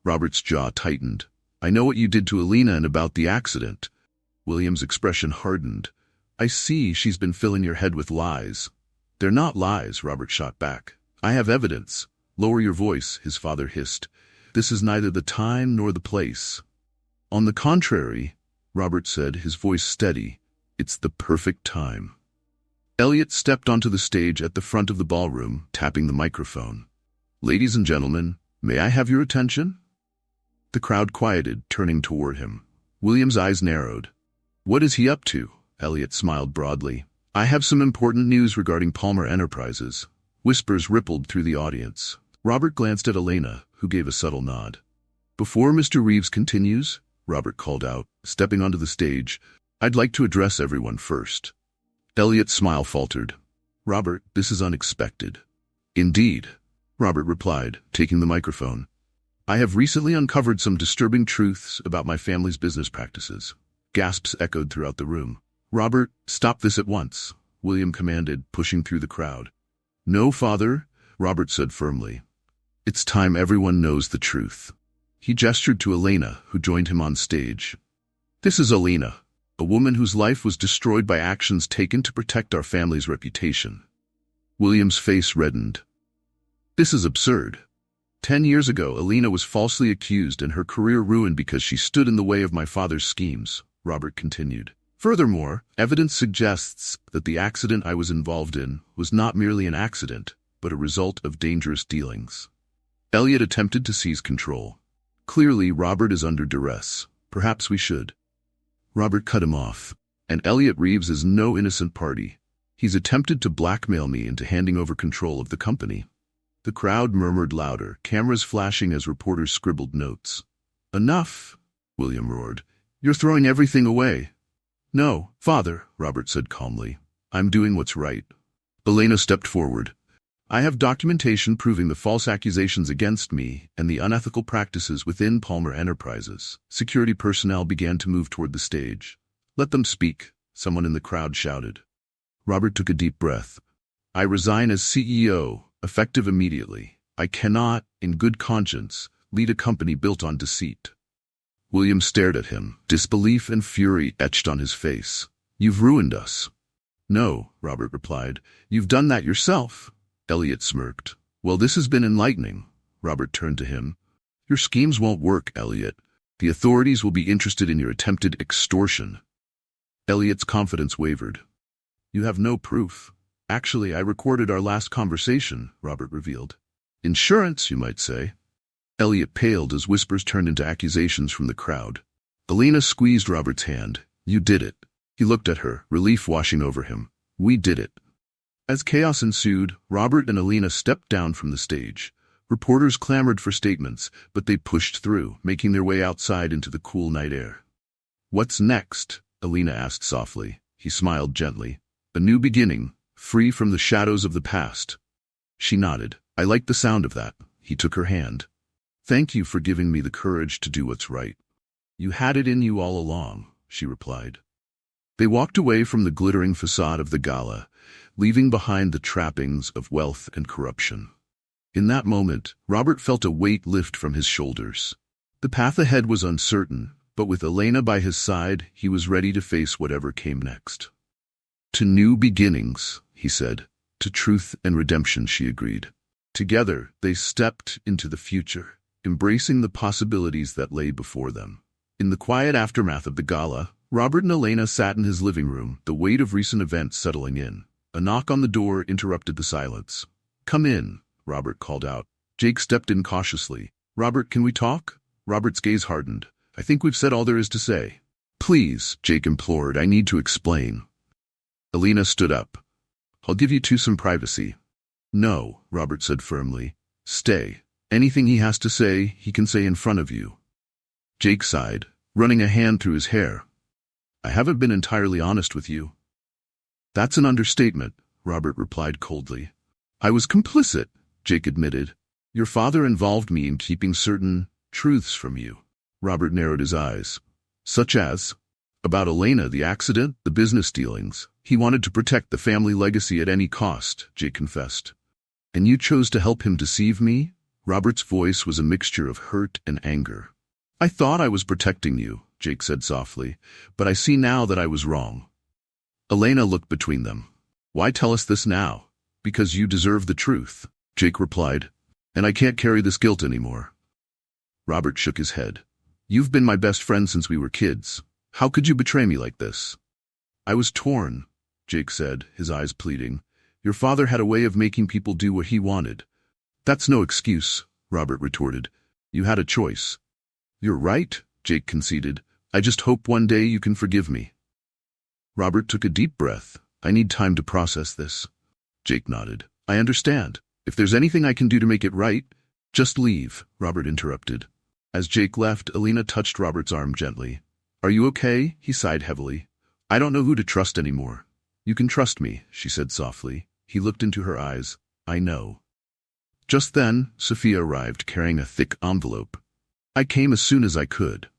A: Robert's jaw tightened. I know what you did to Elena and about the accident. William's expression hardened. I see she's been filling your head with lies. They're not lies, Robert shot back. I have evidence. Lower your voice, his father hissed. This is neither the time nor the place. On the contrary, Robert said, his voice steady, it's the perfect time. Elliot stepped onto the stage at the front of the ballroom, tapping the microphone. Ladies and gentlemen, may I have your attention? The crowd quieted, turning toward him. William's eyes narrowed. What is he up to? Elliot smiled broadly. I have some important news regarding Palmer Enterprises. Whispers rippled through the audience. Robert glanced at Elena, who gave a subtle nod. Before Mr. Reeves continues, Robert called out, stepping onto the stage, I'd like to address everyone first. Elliot's smile faltered. Robert, this is unexpected. Indeed, Robert replied, taking the microphone. I have recently uncovered some disturbing truths about my family's business practices. Gasps echoed throughout the room. Robert, stop this at once, William commanded, pushing through the crowd. No, father, Robert said firmly. It's time everyone knows the truth. He gestured to Elena, who joined him on stage. This is Elena, a woman whose life was destroyed by actions taken to protect our family's reputation. William's face reddened. This is absurd. 10 years ago, Elena was falsely accused and her career ruined because she stood in the way of my father's schemes, Robert continued. Furthermore, evidence suggests that the accident I was involved in was not merely an accident, but a result of dangerous dealings. Elliot attempted to seize control. Clearly, Robert is under duress. Perhaps we should. Robert cut him off. And Elliot Reeves is no innocent party. He's attempted to blackmail me into handing over control of the company. The crowd murmured louder, cameras flashing as reporters scribbled notes. Enough, William roared. You're throwing everything away. No, father, Robert said calmly. I'm doing what's right. Elena stepped forward. I have documentation proving the false accusations against me and the unethical practices within Palmer Enterprises. Security personnel began to move toward the stage. Let them speak, someone in the crowd shouted. Robert took a deep breath. I resign as CEO, effective immediately. I cannot, in good conscience, lead a company built on deceit. William stared at him, disbelief and fury etched on his face. You've ruined us. No, Robert replied. You've done that yourself. Elliot smirked. Well, this has been enlightening. Robert turned to him. Your schemes won't work, Elliot. The authorities will be interested in your attempted extortion. Elliot's confidence wavered. You have no proof. Actually, I recorded our last conversation, Robert revealed. Insurance, you might say. Elliot paled as whispers turned into accusations from the crowd. Elena squeezed Robert's hand. You did it. He looked at her, relief washing over him. We did it. As chaos ensued, Robert and Elena stepped down from the stage. Reporters clamored for statements, but they pushed through, making their way outside into the cool night air. What's next? Elena asked softly. He smiled gently. A new beginning, free from the shadows of the past. She nodded. I like the sound of that. He took her hand. Thank you for giving me the courage to do what's right. You had it in you all along, she replied. They walked away from the glittering facade of the gala, leaving behind the trappings of wealth and corruption. In that moment, Robert felt a weight lift from his shoulders. The path ahead was uncertain, but with Elena by his side, he was ready to face whatever came next. To new beginnings, he said. To truth and redemption, she agreed. Together, they stepped into the future, embracing the possibilities that lay before them. In the quiet aftermath of the gala, Robert and Elena sat in his living room, the weight of recent events settling in. A knock on the door interrupted the silence. Come in, Robert called out. Jake stepped in cautiously. Robert, can we talk? Robert's gaze hardened. I think we've said all there is to say. Please, Jake implored, I need to explain. Elena stood up. I'll give you two some privacy. No, Robert said firmly. Stay. Anything he has to say, he can say in front of you. Jake sighed, running a hand through his hair. I haven't been entirely honest with you. That's an understatement, Robert replied coldly. I was complicit, Jake admitted. Your father involved me in keeping certain truths from you. Robert narrowed his eyes. Such as? About Elena, the accident, the business dealings. He wanted to protect the family legacy at any cost, Jake confessed. And you chose to help him deceive me? Robert's voice was a mixture of hurt and anger. I thought I was protecting you, Jake said softly, but I see now that I was wrong. Elena looked between them. Why tell us this now? Because you deserve the truth, Jake replied, and I can't carry this guilt anymore. Robert shook his head. You've been my best friend since we were kids. How could you betray me like this? I was torn, Jake said, his eyes pleading. Your father had a way of making people do what he wanted. That's no excuse, Robert retorted. You had a choice. You're right, Jake conceded. I just hope one day you can forgive me. Robert took a deep breath. I need time to process this. Jake nodded. I understand. If there's anything I can do to make it right, just leave, Robert interrupted. As Jake left, Elena touched Robert's arm gently. Are you okay? He sighed heavily. I don't know who to trust anymore. You can trust me, she said softly. He looked into her eyes. I know. Just then, Sophia arrived carrying a thick envelope. I came as soon as I could.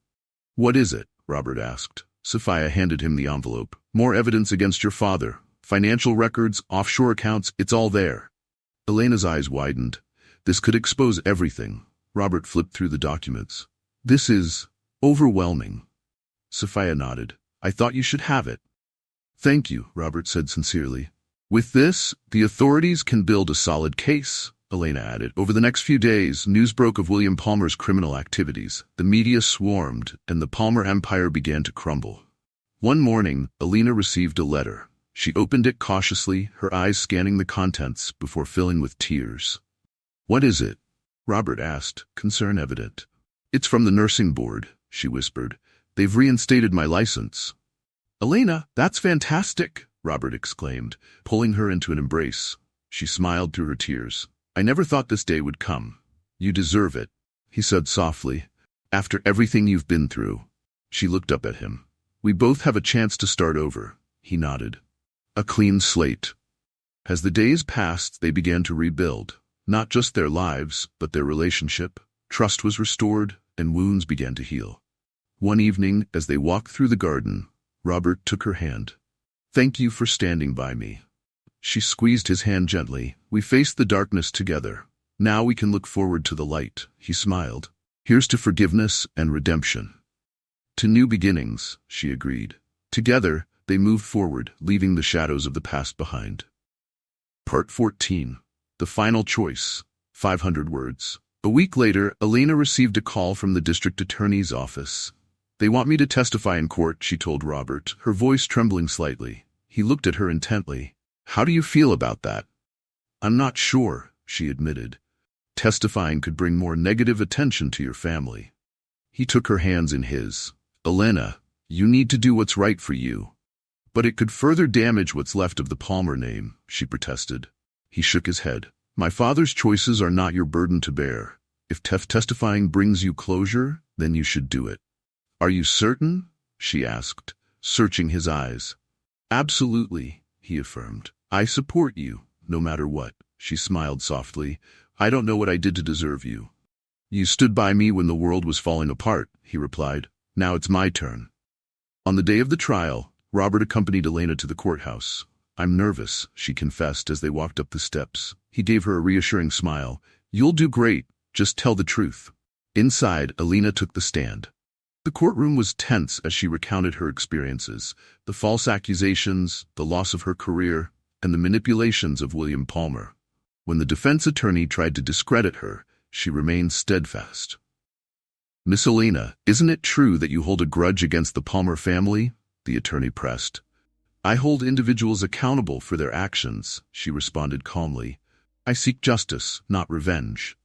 A: What is it? Robert asked. Sophia handed him the envelope. More evidence against your father. Financial records, offshore accounts, it's all there. Elena's eyes widened. This could expose everything. Robert flipped through the documents. This is overwhelming. Sophia nodded. I thought you should have it. Thank you, Robert said sincerely. With this, the authorities can build a solid case, Elena added. Over the next few days, news broke of William Palmer's criminal activities. The media swarmed, and the Palmer empire began to crumble. One morning, Elena received a letter. She opened it cautiously, her eyes scanning the contents before filling with tears. What is it? Robert asked, concern evident. It's from the nursing board, she whispered. They've reinstated my license. Elena, that's fantastic, Robert exclaimed, pulling her into an embrace. She smiled through her tears. I never thought this day would come. You deserve it, he said softly. After everything you've been through. She looked up at him. We both have a chance to start over, he nodded. A clean slate. As the days passed, they began to rebuild. Not just their lives, but their relationship. Trust was restored, and wounds began to heal. One evening, as they walked through the garden, Robert took her hand. Thank you for standing by me. She squeezed his hand gently. We faced the darkness together. Now we can look forward to the light, he smiled. Here's to forgiveness and redemption. To new beginnings, she agreed. Together, they moved forward, leaving the shadows of the past behind. Part 14. The Final Choice. 500 words. A week later, Elena received a call from the district attorney's office. "They want me to testify in court," she told Robert, her voice trembling slightly. He looked at her intently. "How do you feel about that?" "I'm not sure," she admitted. "Testifying could bring more negative attention to your family." He took her hands in his. "Elena, you need to do what's right for you." "But it could further damage what's left of the Palmer name," she protested. He shook his head. "My father's choices are not your burden to bear. If testifying brings you closure, then you should do it." "Are you certain?" she asked, searching his eyes. "Absolutely," he affirmed. "I support you, no matter what." She smiled softly. "I don't know what I did to deserve you." "You stood by me when the world was falling apart," he replied. "Now it's my turn." On the day of the trial, Robert accompanied Elena to the courthouse. "I'm nervous," she confessed as they walked up the steps. He gave her a reassuring smile. "You'll do great. Just tell the truth." Inside, Elena took the stand. The courtroom was tense as she recounted her experiences, the false accusations, the loss of her career, and the manipulations of William Palmer. When the defense attorney tried to discredit her, she remained steadfast. "Miss Elena, isn't it true that you hold a grudge against the Palmer family?" the attorney pressed. "I hold individuals accountable for their actions," she responded calmly. "I seek justice, not revenge."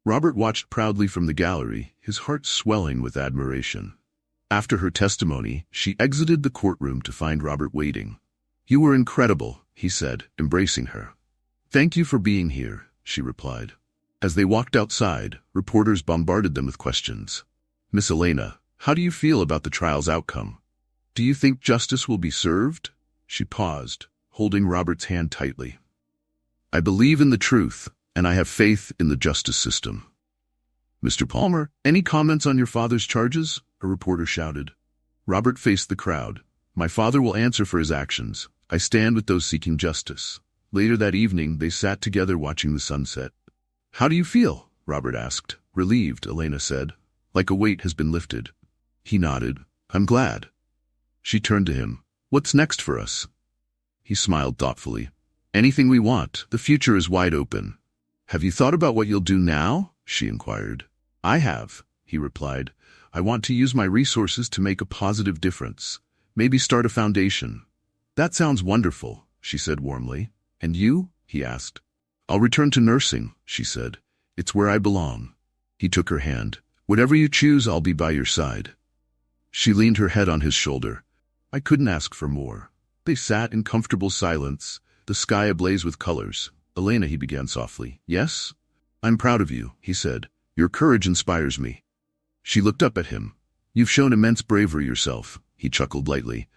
A: Robert watched proudly from the gallery, his heart swelling with admiration. After her testimony, she exited the courtroom to find Robert waiting. "You were incredible," he said, embracing her. "Thank you for being here," she replied. As they walked outside, reporters bombarded them with questions. "Miss Elena, how do you feel about the trial's outcome? Do you think justice will be served?" She paused, holding Robert's hand tightly. "I believe in the truth, and I have faith in the justice system." "Mr. Palmer, any comments on your father's charges?" a reporter shouted. Robert faced the crowd. "My father will answer for his actions. I stand with those seeking justice." Later that evening, they sat together watching the sunset. "How do you feel?" Robert asked. "Relieved," Elena said. "Like a weight has been lifted." He nodded. "I'm glad." She turned to him. "What's next for us?" He smiled thoughtfully. "Anything we want. The future is wide open." "Have you thought about what you'll do now?" she inquired. "I have," he replied. "I want to use my resources to make a positive difference. Maybe start a foundation." "That sounds wonderful," she said warmly. "And you?" he asked. "I'll return to nursing," she said. "It's where I belong." He took her hand. "Whatever you choose, I'll be by your side." She leaned her head on his shoulder. "I couldn't ask for more." They sat in comfortable silence, the sky ablaze with colors. "Elena," he began softly. "Yes?" "I'm proud of you," he said. "Your courage inspires me." She looked up at him. "You've shown immense bravery yourself," he chuckled lightly.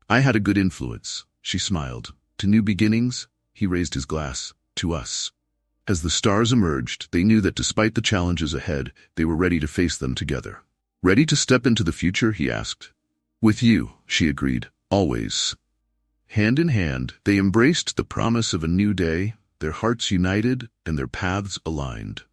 A: "I had a good influence," she smiled. "To new beginnings?" He raised his glass. "To us." As the stars emerged, they knew that despite the challenges ahead, they were ready to face them together. "Ready to step into the future?" he asked. "With you," she agreed. "Always." Hand in hand, they embraced the promise of a new day, their hearts united and their paths aligned.